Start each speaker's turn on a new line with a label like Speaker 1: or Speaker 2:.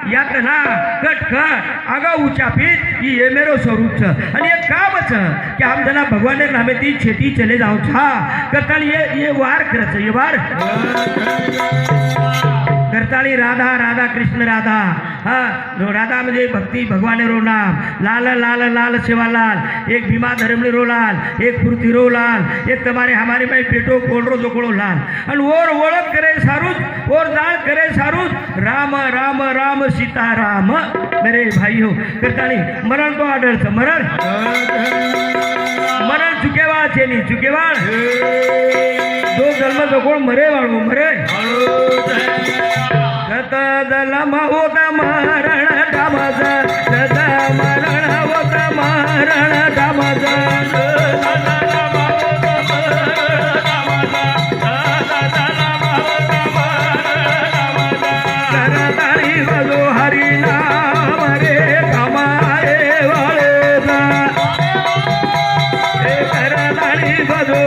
Speaker 1: यातना कटखट आगा उचापित ये मेरो स्वरूप आणि ये काम कि हम जना भगवान नामे ती खेती चले जाओ छा करताली ये वार करत ये वार करताली राधा राधा कृष्ण राधा हाँ राधा म्हणजे भक्ति भगवान रो नाम लाल लाल लाल सेवालाल एक भीमा धर्मले रो लाल एक फुर्ती रो लाल एक तुम्हारे हमारे भाई पेटो कोलरो जोकड़ो लाल और ओर ओळख करे सारुज और जाळ करे सारुज राम राम राम सीता राम मेरे भाई हो करताली मरण तो आडळ मरण मरण चुकेवाळ છે ની ચુકેવાળ દો જન્મ જોકોળ મરે વાળો મરે ગત દલમ હોત મરણ કામજ ગત મરણ હોત મરણ કામજ કરતાળી બજો હરિ નામ રે કમારે વાળે કરતાળી બજો